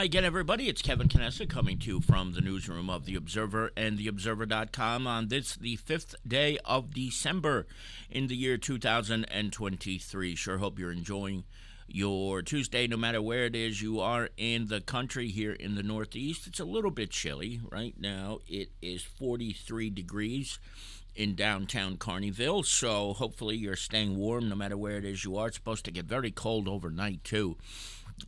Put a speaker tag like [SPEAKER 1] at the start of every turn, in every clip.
[SPEAKER 1] Hi again, everybody. It's Kevin Knessa coming to you from the newsroom of The Observer and TheObserver.com on this, the 5th day of December in the year 2023. Sure hope you're enjoying your Tuesday, no matter where it is you are in the country. Here in the Northeast, it's a little bit chilly. Right now, it is 43 degrees in downtown Carneyville, so hopefully you're staying warm no matter where it is you are. It's supposed to get very cold overnight, too.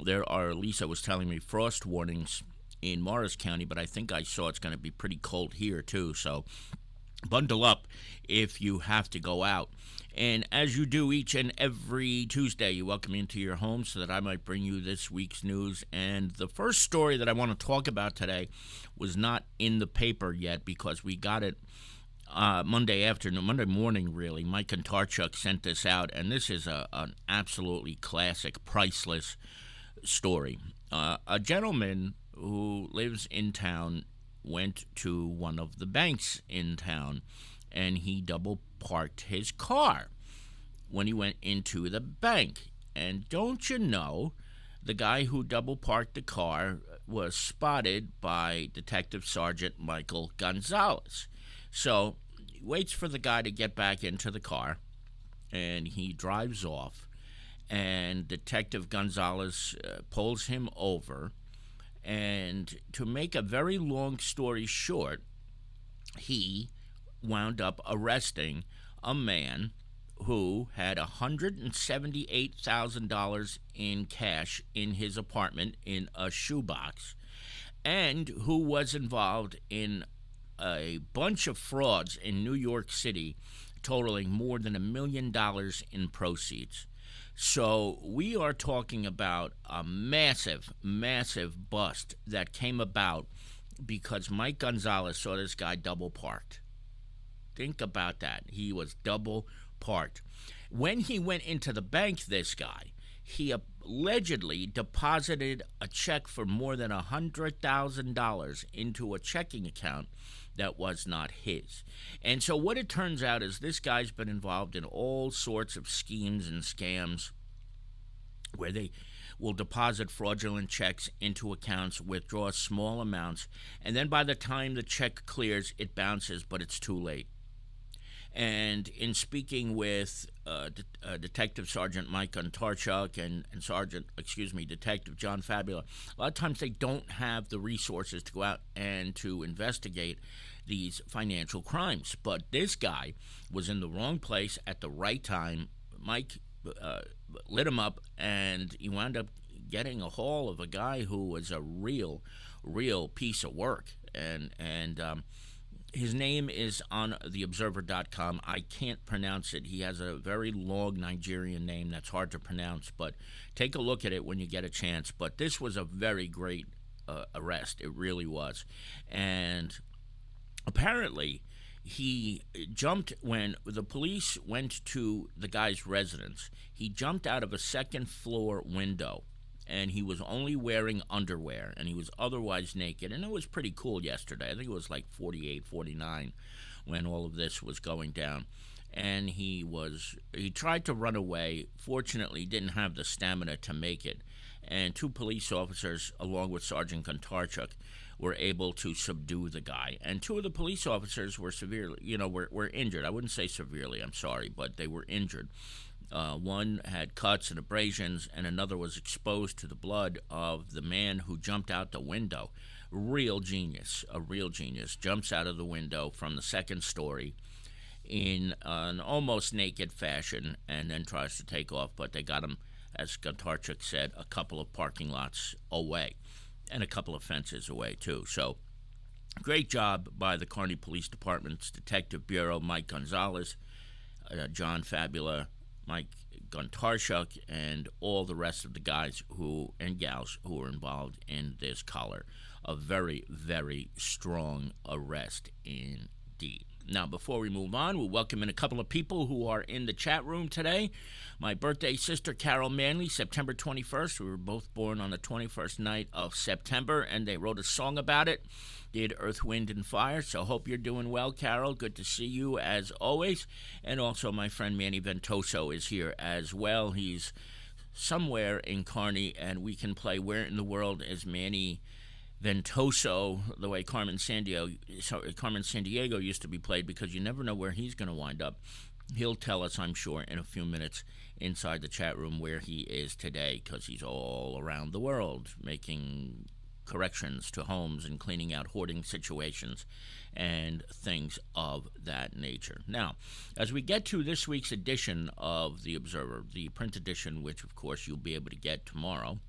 [SPEAKER 1] There are, Lisa was telling me, frost warnings in Morris County, but I think I saw it's going to be pretty cold here, too. So bundle up if you have to go out. And as you do each and every Tuesday, you welcome me into your home so that I might bring you this week's news. And the first story that I want to talk about today was not in the paper yet because we got it Monday morning, really. Mike Kontarchuk sent this out, and this is an absolutely classic, priceless story. A gentleman who lives in town went to one of the banks in town, and he double parked his car when he went into the bank. And don't you know, the guy who double parked the car was spotted by Detective Sergeant Michael Gonzalez. So he waits for the guy to get back into the car, and he drives off. And Detective Gonzalez pulls him over. And to make a very long story short, he wound up arresting a man who had $178,000 in cash in his apartment in a shoebox, and who was involved in a bunch of frauds in New York City totaling more than $1 million in proceeds. So we are talking about a massive, massive bust that came about because Mike Gonzalez saw this guy double parked. Think about that. He was double parked. When he went into the bank, this guy, he allegedly deposited a check for more than $100,000 into a checking account that was not his. And so what it turns out is this guy's been involved in all sorts of schemes and scams where they will deposit fraudulent checks into accounts, withdraw small amounts, and then by the time the check clears, it bounces, but it's too late. And in speaking with Detective Sergeant Mike Kontarchuk and Detective John Fabula, a lot of times they don't have the resources to go out and to investigate these financial crimes. But this guy was in the wrong place at the right time. Mike lit him up, and he wound up getting a haul of a guy who was a real piece of work. And his name is on TheObserver.com. I can't pronounce it. He has a very long Nigerian name that's hard to pronounce, but take a look at it when you get a chance. But this was a very great arrest. It really was. And apparently he jumped when the police went to the guy's residence. He jumped out of a second-floor window, and he was only wearing underwear, and he was otherwise naked. And it was pretty cool yesterday. I think it was like 48, 49 when all of this was going down. And he tried to run away. Fortunately, he didn't have the stamina to make it. And two police officers, along with Sergeant Kontarchuk, were able to subdue the guy. And two of the police officers were were injured. I wouldn't say severely, I'm sorry, but they were injured. One had cuts and abrasions, and another was exposed to the blood of the man who jumped out the window. A real genius. Jumps out of the window from the second story in an almost naked fashion and then tries to take off, but they got him, as Kontarchuk said, a couple of parking lots away and a couple of fences away, too. So great job by the Kearney Police Department's Detective Bureau, Mike Gonzalez, John Fabula, Mike Kontarchuk, and all the rest of the guys and gals who were involved in this collar. A very, very strong arrest indeed. Now, before we move on, we'll welcome in a couple of people who are in the chat room today. My birthday sister, Carol Manley, September 21st. We were both born on the 21st night of September, and they wrote a song about it. Did Earth, Wind, and Fire. So hope you're doing well, Carol. Good to see you as always. And also my friend Manny Ventoso is here as well. He's somewhere in Kearney, and we can play Where in the World is Manny Ventoso, the way Carmen Sandiego used to be played, because you never know where he's going to wind up. He'll tell us, I'm sure, in a few minutes inside the chat room where he is today, because he's all around the world making corrections to homes and cleaning out hoarding situations and things of that nature. Now, as we get to this week's edition of The Observer, the print edition, which of course you'll be able to get tomorrow,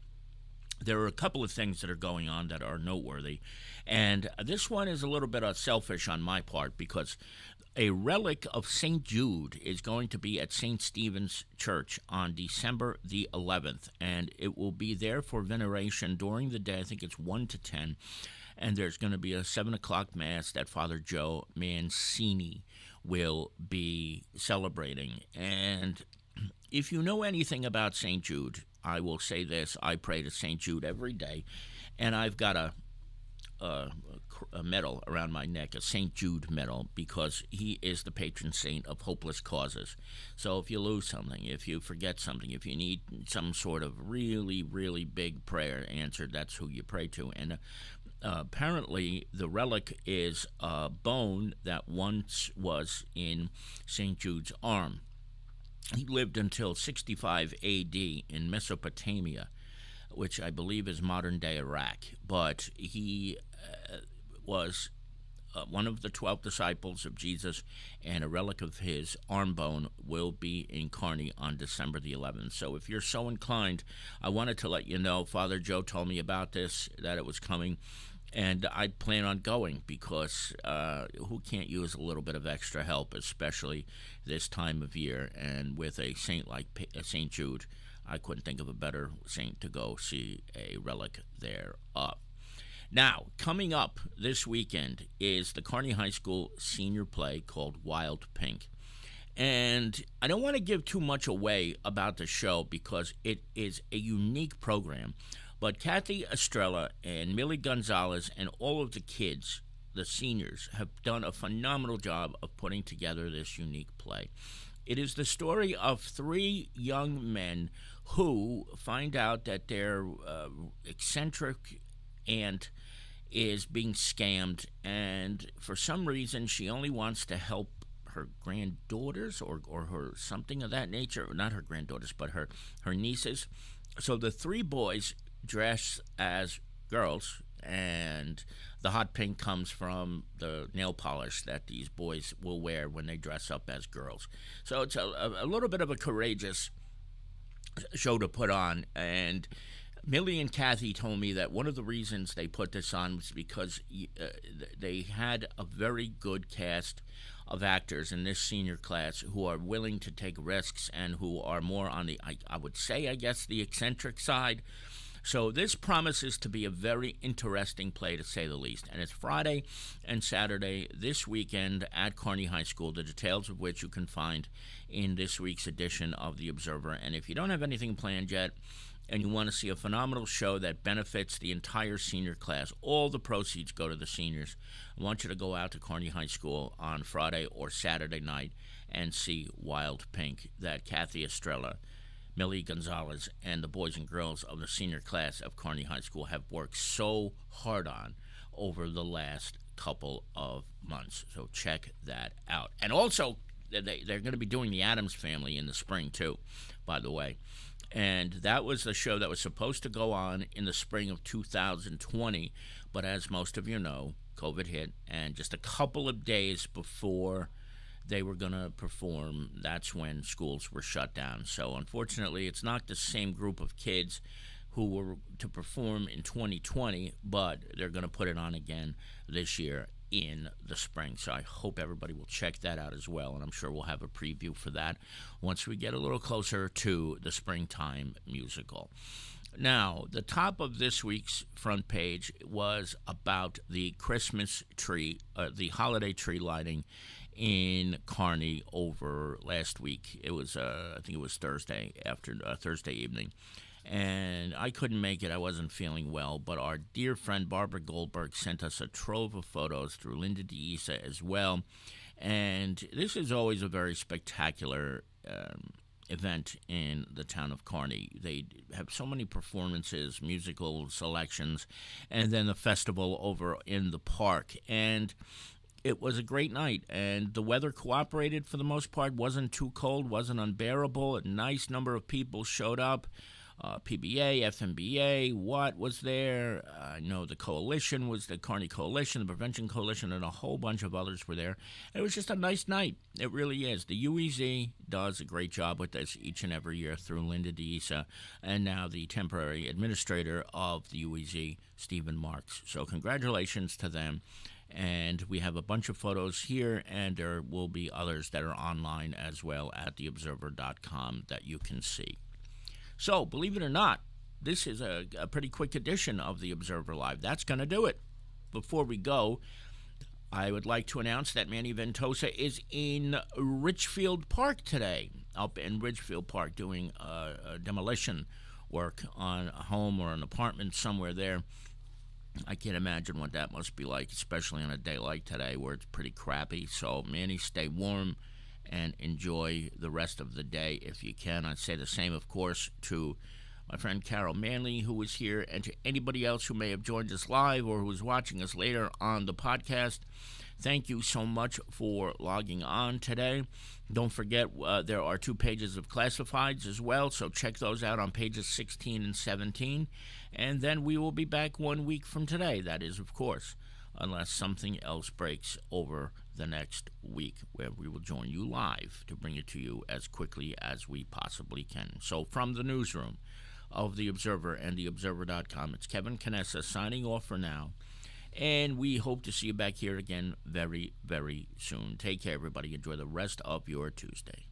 [SPEAKER 1] there are a couple of things that are going on that are noteworthy. And this one is a little bit selfish on my part, because a relic of St. Jude is going to be at St. Stephen's Church on December the 11th, and it will be there for veneration during the day. I think it's 1 to 10, and there's going to be a 7 o'clock Mass that Father Joe Mancini will be celebrating. And if you know anything about St. Jude, I will say this: I pray to St. Jude every day, and I've got a medal around my neck, a St. Jude medal, because he is the patron saint of hopeless causes. So if you lose something, if you forget something, if you need some sort of really, really big prayer answered, that's who you pray to. And apparently the relic is a bone that once was in St. Jude's arm. He lived until 65 A.D. in Mesopotamia, which I believe is modern-day Iraq. But he was one of the 12 disciples of Jesus, and a relic of his arm bone will be in Kearney on December the 11th. So if you're so inclined, I wanted to let you know, Father Joe told me about this, that it was coming, and I plan on going, because who can't use a little bit of extra help, especially this time of year? And with a saint like St. Jude, I couldn't think of a better saint to go see a relic there of. Now, coming up this weekend is the Kearney High School senior play called Wild Pink. And I don't want to give too much away about the show, because it is a unique program. But Kathy Estrella and Millie Gonzalez and all of the kids, the seniors, have done a phenomenal job of putting together this unique play. It is the story of three young men who find out that their eccentric aunt is being scammed, and for some reason she only wants to help her granddaughters or her something of that nature. Not her granddaughters, but her nieces. So the three boys dress as girls, and the hot pink comes from the nail polish that these boys will wear when they dress up as girls. So it's a little bit of a courageous show to put on. And Millie and Kathy told me that one of the reasons they put this on was because they had a very good cast of actors in this senior class who are willing to take risks and who are more on the, I would say, I guess, the eccentric side. So this promises to be a very interesting play, to say the least. And it's Friday and Saturday this weekend at Kearney High School, the details of which you can find in this week's edition of The Observer. And if you don't have anything planned yet, and you want to see a phenomenal show that benefits the entire senior class, all the proceeds go to the seniors, I want you to go out to Kearney High School on Friday or Saturday night and see Wild Pink, that Kathy Estrella, Millie Gonzalez, and the boys and girls of the senior class of Kearney High School have worked so hard on over the last couple of months. So check that out. And also, they're going to be doing The Addams Family in the spring, too, by the way. And that was the show that was supposed to go on in the spring of 2020. But as most of you know, COVID hit, and just a couple of days before they were going to perform, that's when schools were shut down. So unfortunately, it's not the same group of kids who were to perform in 2020, but they're going to put it on again this year in the spring. So I hope everybody will check that out as well, and I'm sure we'll have a preview for that once we get a little closer to the springtime musical. Now, the top of this week's front page was about the Christmas tree, the holiday tree lighting in Kearney over last week. It was, I think it was Thursday evening. And I couldn't make it. I wasn't feeling well. But our dear friend Barbara Goldberg sent us a trove of photos through Linda DeIsa as well. And this is always a very spectacular event in the town of Kearney. They have so many performances, musical selections, and then the festival over in the park. And it was a great night, and the weather cooperated for the most part. Wasn't too cold, wasn't unbearable. A nice number of people showed up. PBA, FMBA, Watt was there. I know the coalition was the Kearney Coalition, the Prevention Coalition, and a whole bunch of others were there. It was just a nice night. It really is. The UEZ does a great job with this each and every year through Linda DeIsa, and now the temporary administrator of the UEZ, Stephen Marks. So congratulations to them. And we have a bunch of photos here, and there will be others that are online as well at theobserver.com that you can see. So, believe it or not, this is a pretty quick edition of the Observer Live. That's going to do it. Before we go, I would like to announce that Manny Ventosa is in Richfield Park today, up in Ridgefield Park, doing demolition work on a home or an apartment somewhere there. I can't imagine what that must be like, especially on a day like today where it's pretty crappy. So, Manny, stay warm and enjoy the rest of the day if you can. I'd say the same, of course, to my friend Carol Manley, who was here, and to anybody else who may have joined us live or who is watching us later on the podcast. Thank you so much for logging on today. Don't forget, there are 2 pages of classifieds as well, so check those out on pages 16 and 17. And then we will be back 1 week from today. That is, of course, unless something else breaks over the next week, where we will join you live to bring it to you as quickly as we possibly can. So from the newsroom of The Observer and theobserver.com, it's Kevin Canessa signing off for now, and we hope to see you back here again very, very soon. Take care, everybody. Enjoy the rest of your Tuesday.